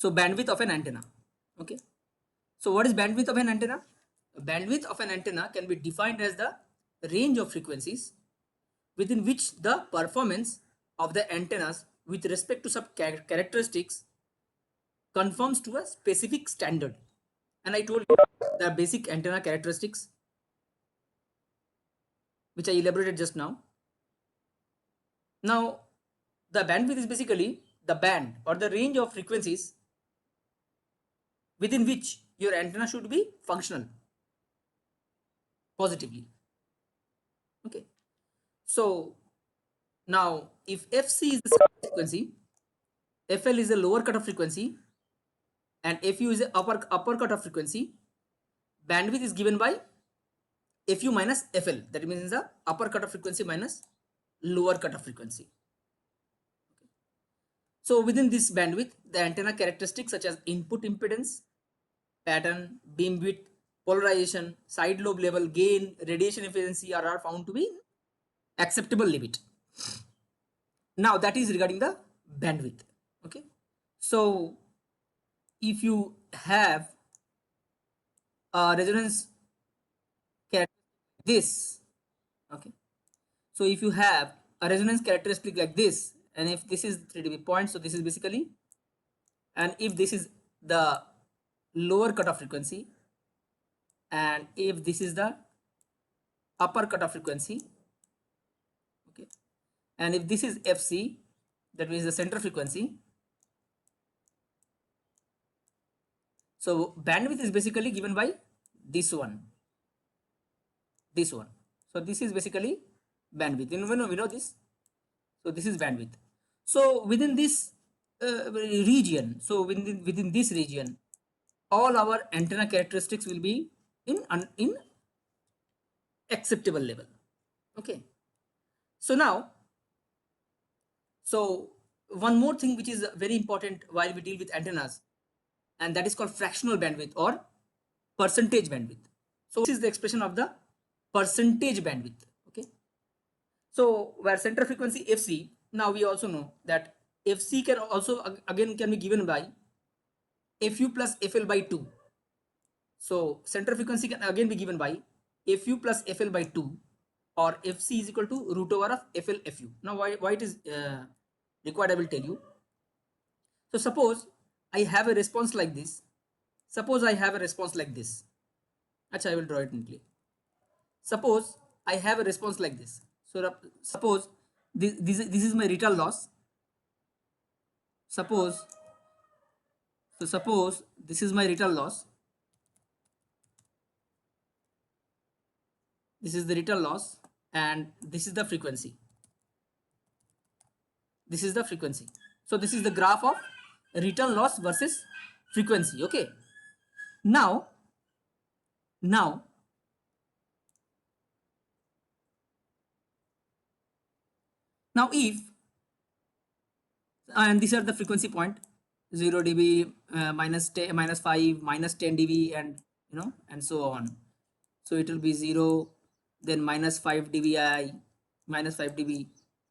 So bandwidth of an antenna. Okay. So what is bandwidth of an antenna? Bandwidth of an antenna can be defined as the range of frequencies within which the performance of the antennas with respect to some characteristics conforms to a specific standard. And I told you the basic antenna characteristics which I elaborated just now. Now the bandwidth is basically the band or the range of frequencies within which your antenna should be functional positively. Okay. So now if Fc is the frequency, Fl is the lower cutoff frequency, and Fu is the upper cutoff frequency, bandwidth is given by Fu minus Fl. That means the upper cutoff frequency minus lower cutoff frequency. Okay. So within this bandwidth, the antenna characteristics such as input impedance, pattern, beam width, polarization, side lobe level, gain, radiation efficiency are found to be acceptable limit. Now that is regarding the bandwidth. Okay. So if you have a resonance characteristic like this, okay. So if you have a resonance characteristic like this, and if this is 3 dB point, so this is basically, and if this is the lower cutoff frequency, and if this is the upper cutoff frequency, okay, and if this is Fc, that means the center frequency. So bandwidth is basically given by this one. So this is basically bandwidth. We know this. So this is bandwidth. So within this region, so within this region, all our antenna characteristics will be in acceptable level. Okay. So now, so one more thing which is very important while we deal with antennas, and that is called fractional bandwidth or percentage bandwidth. So this is the expression of the percentage bandwidth. Okay. So where center frequency Fc, now we also know that Fc can also again can be given by Fu plus Fl by 2. So center frequency can again be given by Fu plus Fl by 2, or Fc is equal to root over of Fl Fu. Now why it is required, I will tell you. So suppose I have a response like this. Suppose I have a response like this. Actually, I will draw it neatly. Suppose I have a response like this. So suppose this is my retail loss. Suppose this is my retail loss. This is the retail loss, and this is the frequency. This is the frequency. So this is the graph of return loss versus frequency. Okay. Now if, and these are the frequency point, 0 dB, minus 10, minus 5, minus 10 dB, and and so on. So it will be 0, then minus 5 dBi, minus 5 dB,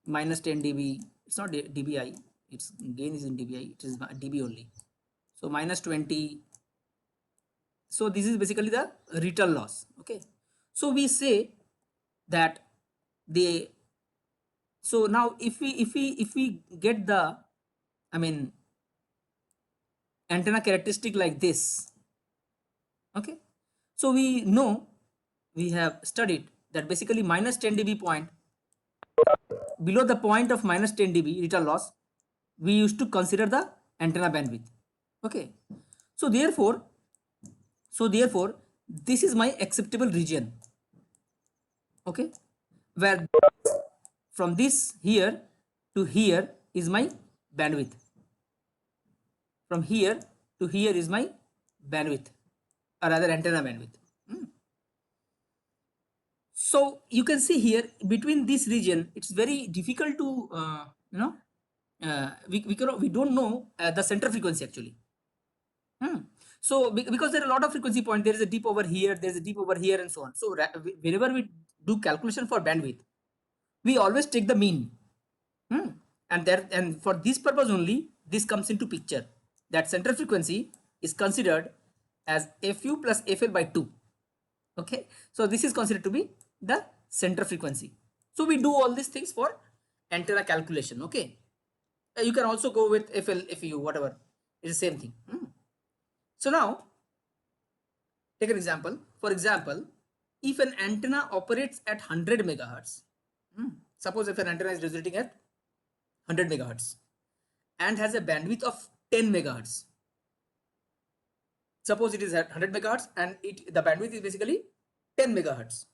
minus 10 dB. It's not dBi, its gain is in dBi, it is dB only. So minus 20. So this is basically the return loss. Okay. So we say that so now if we get the antenna characteristic like this. Okay. So we know, we have studied that basically minus 10 dB point, below the point of minus 10 dB return loss, we used to consider the antenna bandwidth. Okay. So therefore this is my acceptable region. Okay. Where from this here to here is my bandwidth. From here to here is my bandwidth, or rather antenna bandwidth. So you can see here between this region, it's very difficult to we don't know the center frequency actually. So because there are a lot of frequency points, there is a deep over here, there is a deep over here, and so on. So whenever we do calculation for bandwidth, we always take the mean, and for this purpose only this comes into picture, that center frequency is considered as fu plus fl by 2. Okay, so this is considered to be the center frequency. So we do all these things for antenna calculation. Okay, you can also go with fl, fu, whatever, it's the same thing. So now take an example. For example, if an antenna operates at 100 megahertz, suppose if an antenna is resonating at 100 megahertz and has a bandwidth of 10 megahertz. Suppose it is at 100 megahertz and the bandwidth is basically 10 megahertz.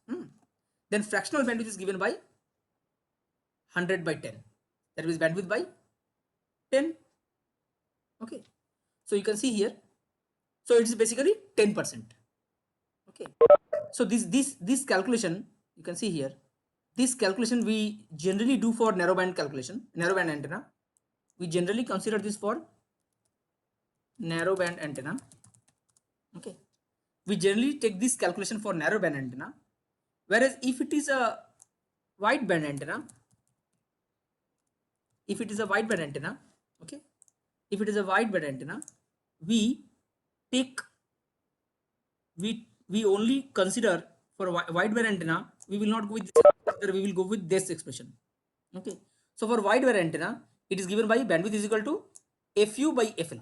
Then fractional bandwidth is given by 100 by 10. That is bandwidth by 10. Okay. So you can see here. So it is basically 10%. Okay. So this calculation you can see here. This calculation we generally do for narrowband calculation, narrowband antenna. We generally consider this for narrowband antenna. Okay, we generally take this calculation for narrowband antenna, whereas if it is a wideband antenna, okay, if it is a wideband antenna, we only consider for wideband antenna, we will not go with this, we will go with this expression. Okay, so for wideband antenna, it is given by bandwidth is equal to fu by fl.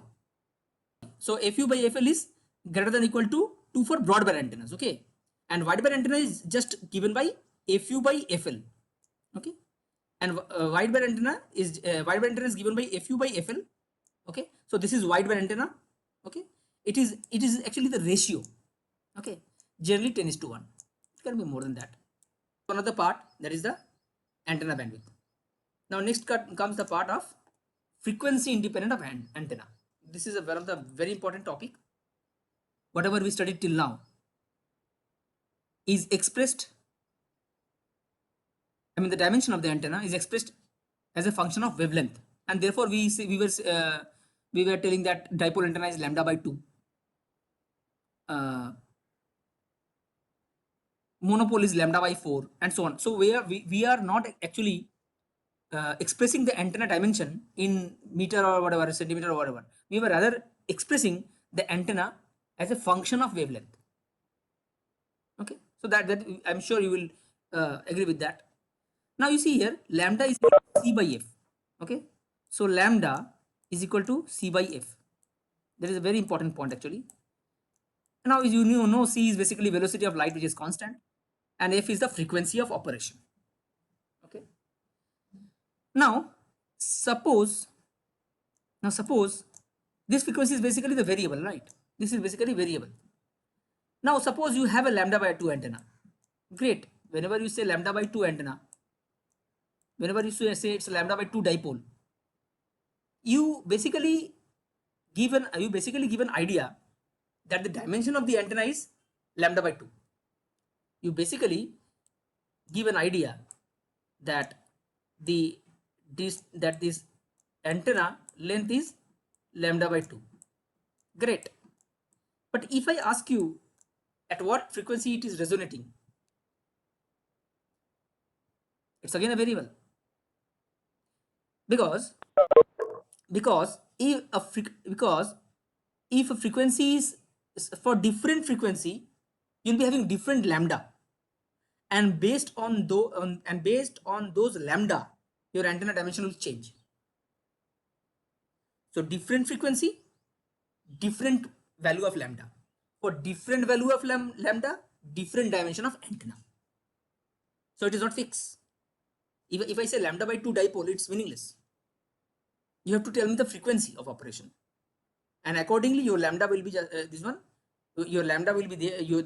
So fu by fl is greater than equal to 2 for broadband antennas. Okay, and wideband antenna is just given by fu by fl. Okay, and wideband antenna is given by fu by fl. Okay, so this is wideband antenna. Okay, it is actually the ratio. Okay, generally 10:1. It can be more than that. Another part, that is the antenna bandwidth. Now next comes the part of frequency independent of antenna. This is one of the very important topic. Whatever we studied till now is expressed, I mean the dimension of the antenna is expressed as a function of wavelength, and therefore we were telling that dipole antenna is lambda by 2. Monopole is lambda by 4, and so on. So we are not actually expressing the antenna dimension in meter or whatever, centimeter or whatever. We were rather expressing the antenna as a function of wavelength. Okay, so that I'm sure you will agree with that. Now you see here, lambda is c by f. Okay, so lambda is equal to c by f. That is a very important point actually. Now you know c is basically velocity of light, which is constant, and f is the frequency of operation. Okay, now suppose this frequency is basically the variable, right? This is basically variable. Now suppose you have a lambda by 2 antenna. Great. Whenever you say lambda by 2 antenna, whenever you say it's a lambda by 2 dipole, you basically give an idea that the dimension of the antenna is lambda by 2. You basically give an idea that this antenna length is lambda by 2. Great. But if I ask you at what frequency it is resonating, it's again a variable, because if a frequency is for different frequency, you'll be having different lambda, and based on those lambda, your antenna dimension will change. So different frequency, different value of lambda. For different value of lambda, different dimension of antenna. So it is not fixed. If I say lambda by 2 dipole, it's meaningless. You have to tell me the frequency of operation, and accordingly your lambda will be this one. Your lambda will be there. Your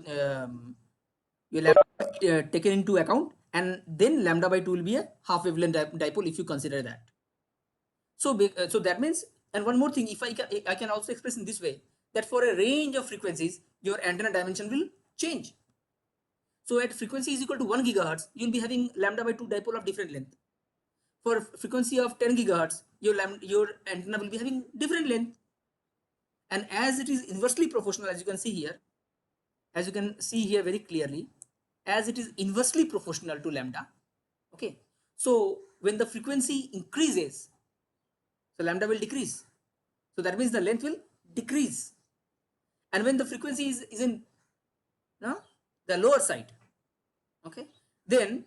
lambda taken into account, and then lambda by 2 will be a half wavelength dipole if you consider that. So that means, and one more thing, if I can also express in this way, that for a range of frequencies, your antenna dimension will change. So at frequency is equal to 1 gigahertz, you will be having lambda by 2 dipole of different length. For frequency of 10 gigahertz, your antenna will be having different length. And as it is inversely proportional, as you can see here very clearly, as it is inversely proportional to lambda. Okay, so when the frequency increases, so lambda will decrease. So that means the length will decrease, and when the frequency is in the lower side, okay, then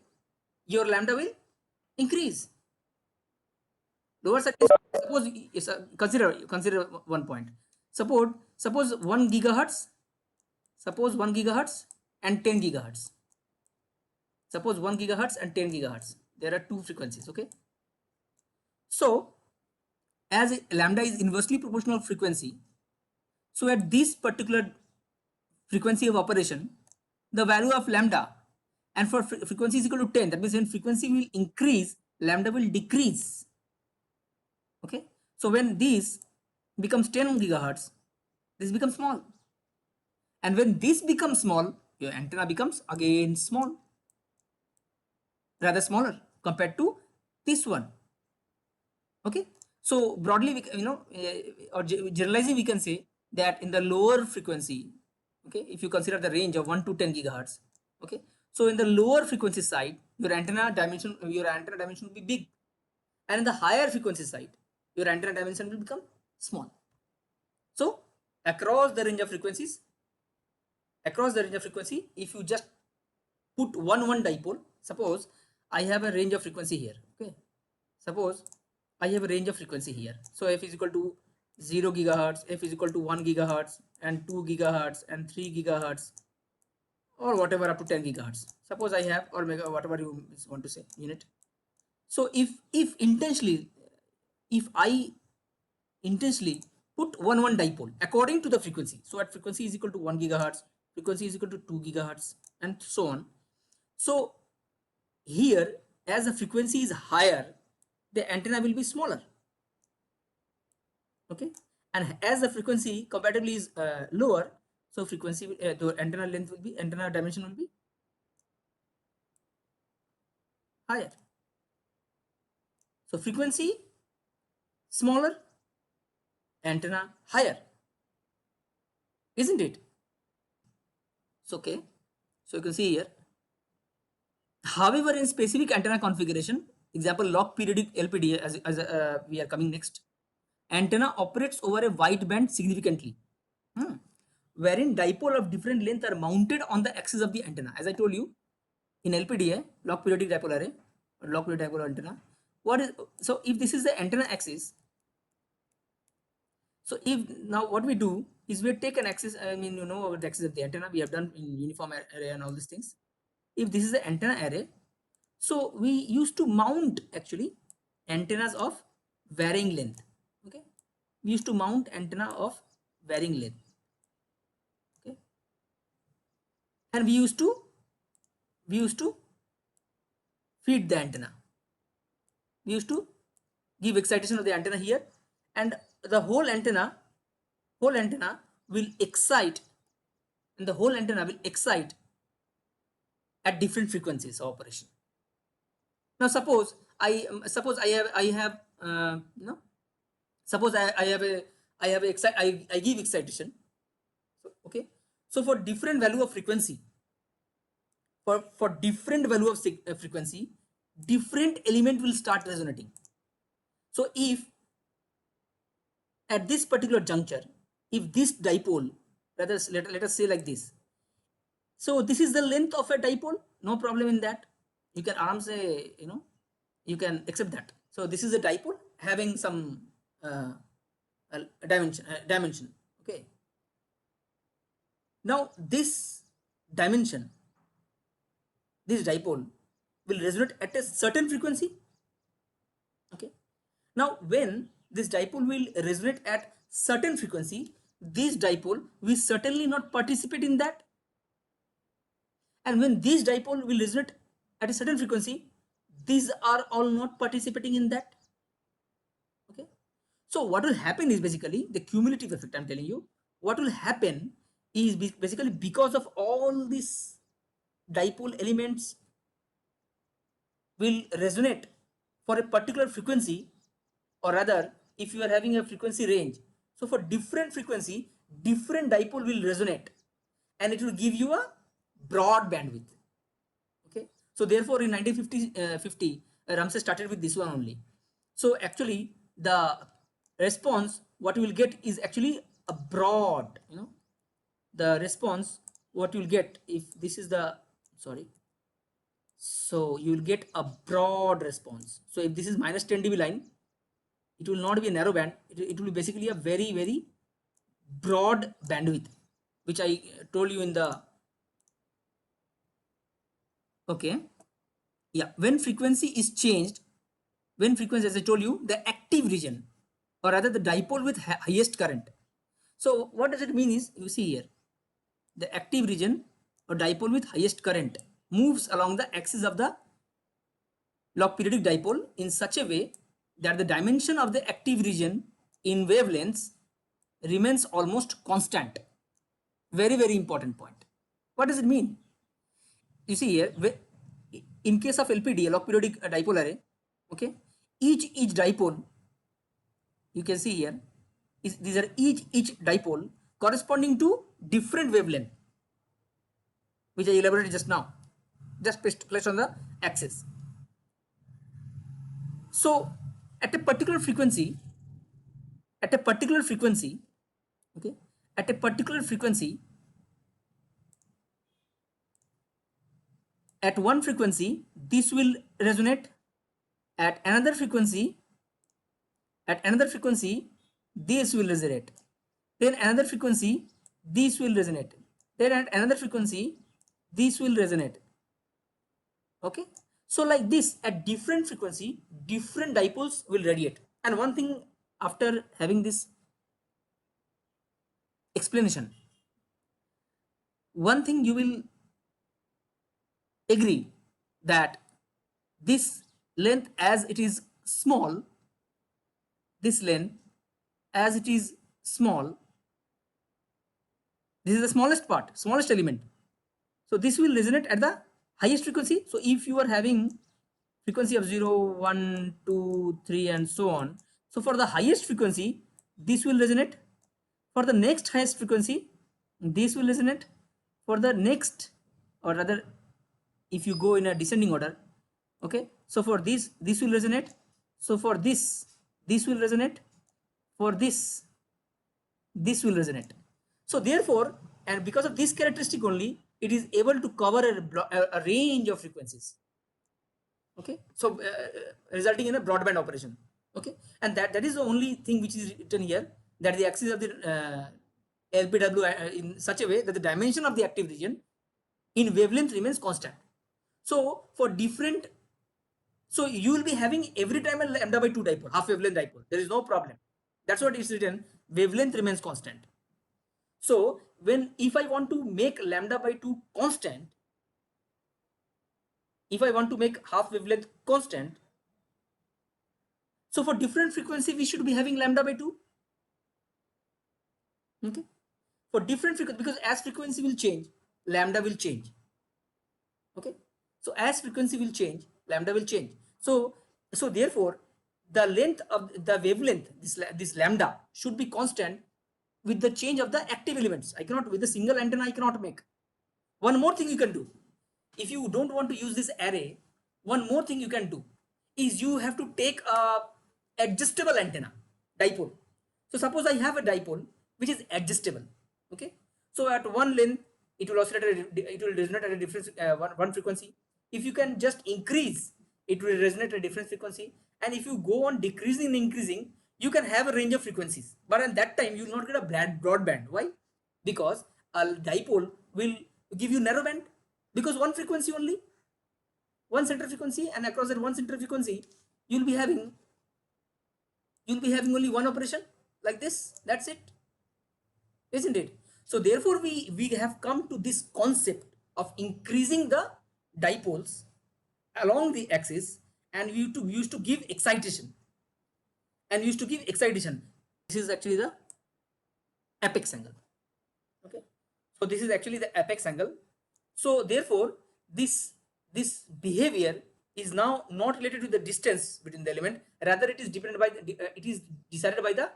your lambda will increase. Lower side is, suppose consider one point. Suppose 1 gigahertz, suppose 1 gigahertz and 10 gigahertz. Suppose 1 gigahertz and 10 gigahertz. There are two frequencies, okay? So as lambda is inversely proportional frequency, so at this particular frequency of operation, the value of lambda, and for frequency is equal to 10, that means when frequency will increase, lambda will decrease. Okay, so when this becomes 10 gigahertz, this becomes small, and when this becomes small, your antenna becomes again small, rather smaller compared to this one. Okay, so broadly or generalizing, we can say that in the lower frequency, okay, if you consider the range of 1 to 10 gigahertz, okay, so in the lower frequency side, your antenna dimension will be big, and in the higher frequency side, your antenna dimension will become small. So across the range of frequencies, if you just put one dipole, suppose I have a range of frequency here, okay, suppose I have a range of frequency here, so f is equal to 0 gigahertz, f is equal to 1 gigahertz, and 2 gigahertz, and 3 gigahertz, or whatever up to 10 gigahertz, suppose I have, or mega, whatever you want to say, unit. So if I intentionally put one dipole according to the frequency, so at frequency is equal to 1 gigahertz, frequency is equal to 2 gigahertz, and so on. So here, as the frequency is higher, the antenna will be smaller, okay, and as the frequency comparatively is lower, so frequency the antenna length will be, antenna dimension will be higher. So frequency smaller, antenna higher, isn't it? So okay, so you can see here. However, in specific antenna configuration, example log periodic LPDA, as we are coming next, antenna operates over a wide band significantly, wherein dipole of different length are mounted on the axis of the antenna. As I told you, in LPDA, log periodic dipole array, or log periodic dipole antenna, what is, so if this is the antenna axis, so if now what we do is we take an axis, I mean, you know, the axis of the antenna, we have done in uniform array and all these things. If this is the antenna array, so we used to mount actually antennas of varying length, okay, we used to mount antenna of varying length, okay, and we used to feed the antenna, we used to give excitation of the antenna here, and the whole antenna will excite, and the whole antenna will excite at different frequencies of operation. Now suppose I have suppose I give excitation, so, okay, so for different value of frequency, for different value of frequency, different element will start resonating. So if at this particular juncture, if this dipole, let us say like this, so this is the length of a dipole, no problem in that, you can say, you can accept that. So this is a dipole having some dimension, okay. Now this dimension, this dipole will resonate at a certain frequency, okay. Now when this dipole will resonate at certain frequency, this dipole will certainly not participate in that, and when this dipole will resonate at a certain frequency, these are all not participating in that, okay. So what will happen is basically the cumulative effect. I'm telling you, what will happen is basically because of all these dipole elements will resonate for a particular frequency, or rather if you are having a frequency range, so for different frequency, different dipole will resonate, and it will give you a broad bandwidth, okay. So therefore in 1950 Ramsey started with this one only. So actually the response what you will get is actually a broad, the response what you'll get if this is the, sorry, so you will get a broad response. So if this is minus 10 dB line, it will not be a narrow band, it will be basically a very very broad bandwidth, which I told you in the, okay, yeah, when frequency is changed, when frequency, as I told you, the active region, or rather the dipole with highest current. So what does it mean is, you see here, the active region or dipole with highest current moves along the axis of the log periodic dipole in such a way that the dimension of the active region in wavelengths remains almost constant. Very very important point. What does it mean? You see here, in case of LPD, log periodic dipole array, okay, each dipole, you can see here, these are each dipole corresponding to different wavelength, which I elaborated just now, just placed on the axis. So at a particular frequency, okay, at a particular frequency, at one frequency this will resonate, at another frequency this will resonate, then another frequency this will resonate, then at another frequency this will resonate. Okay, so like this, at different frequency different dipoles will radiate. And one thing, after having this explanation, one thing you will agree that this length as it is small, this length as it is small, this is the smallest part, smallest element, so this will resonate at the highest frequency. So if you are having frequency of 0, 1, 2, 3 and so on, so for the highest frequency this will resonate, for the next highest frequency this will resonate, for the next, or rather if you go in a descending order, okay, so for this will resonate, so for this will resonate, for this will resonate. So therefore, and because of this characteristic only, it is able to cover a range of frequencies. Okay, so resulting in a broadband operation. Okay, and that is the only thing which is written here, that the axis of the LPW in such a way that the dimension of the active region in wavelength remains constant. So for different, so you will be having every time a lambda by 2 dipole, half wavelength dipole, there is no problem. That's what is written, wavelength remains constant. So when, if I want to make lambda by 2 constant, if I want to make half wavelength constant, so for different frequency we should be having lambda by 2. Okay, for different frequency, because as frequency will change, lambda will change. Okay, so as frequency will change, lambda will change. So therefore the length of the wavelength, this lambda should be constant with the change of the active elements. I cannot, with a single antenna I cannot make. One more thing you can do, if you don't want to use this array, one more thing you can do is you have to take a adjustable antenna dipole. So suppose I have a dipole which is adjustable. Okay, so at one length it will oscillate, it will resonate at a different one frequency. If you can just increase, it will resonate at a different frequency, and if you go on decreasing and increasing, you can have a range of frequencies, but at that time you will not get a broadband. Why? Because a dipole will give you narrow band, because one frequency only, one center frequency, and across that one center frequency you'll be having only one operation, like this, that's it, isn't it? So therefore we have come to this concept of increasing the dipoles along the axis, and we used to give excitation, this is actually the apex angle. Okay, so this is actually the apex angle. So therefore this behavior is now not related to the distance between the element, rather it is dependent by it is decided by the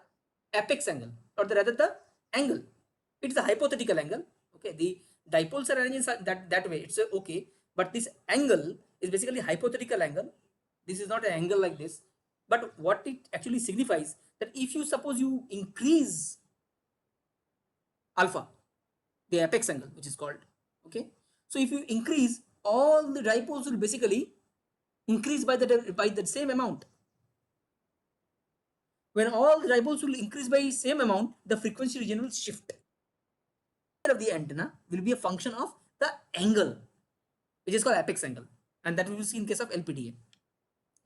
apex angle, or rather the angle. It's a hypothetical angle. Okay, the dipoles are arranged in that way, it's okay, but this angle is basically hypothetical angle. This is not an angle like this, but what it actually signifies, that if you suppose you increase alpha, the apex angle which is called. Okay, so if you increase, all the dipoles will basically increase by the same amount. When all the dipoles will increase by same amount, the frequency region will shift of the antenna will be a function of the angle, which is called apex angle, and that we will see in case of LPDA.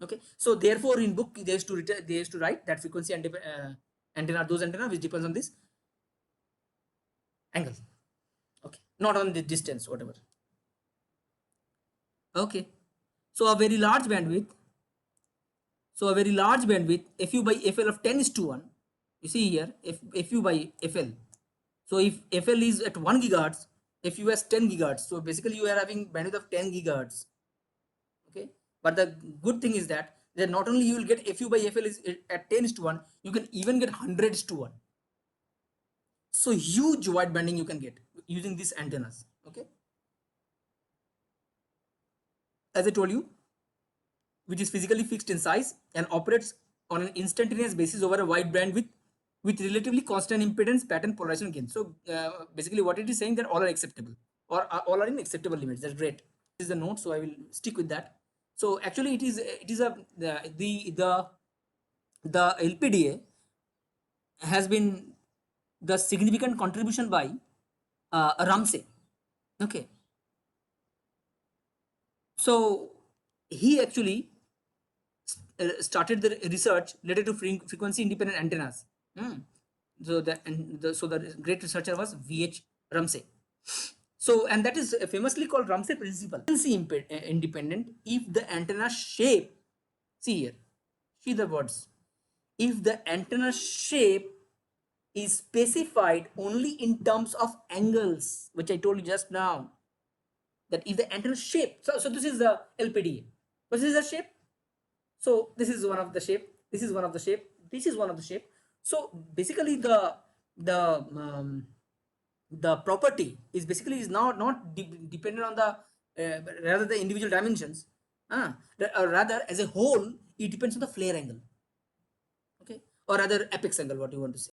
Okay, so therefore in book they used to write that frequency and antenna, those antenna which depends on this angle. Okay, not on the distance, whatever. Okay, so a very large bandwidth. So a very large bandwidth, Fu by FL of 10 is to 1. You see here, Fu by FL. So if FL is at 1 gigahertz, Fu has 10 gigahertz. So basically you are having bandwidth of 10 gigahertz. Okay, but the good thing is that not only you will get Fu by FL is at 10 is to 1, you can even get 100 is to 1. So huge wide banding you can get using these antennas. Okay, as I told you, which is physically fixed in size and operates on an instantaneous basis over a wide bandwidth with relatively constant impedance pattern polarization gain. So basically what it is saying that all are acceptable, or all are in acceptable limits. That's great. This is the note, so I will stick with that. So actually it is a the LPDA has been the significant contribution by Ramsey. Okay, so he actually started the research related to frequency independent antennas. Hmm. So the great researcher was V.H. Ramsey. So, and that is famously called Ramsey principle. Frequency independent if the antenna shape, see here, see the words, if the antenna shape is specified only in terms of angles, which I told you just now, that if the antenna shape, so this is the LPDA. What is the shape? So this is one of the shape, this is one of the shape, this is one of the shape. So basically the the property is basically is not dependent on the rather the individual dimensions, rather as a whole it depends on the flare angle. Okay, or rather apex angle, what you want to say.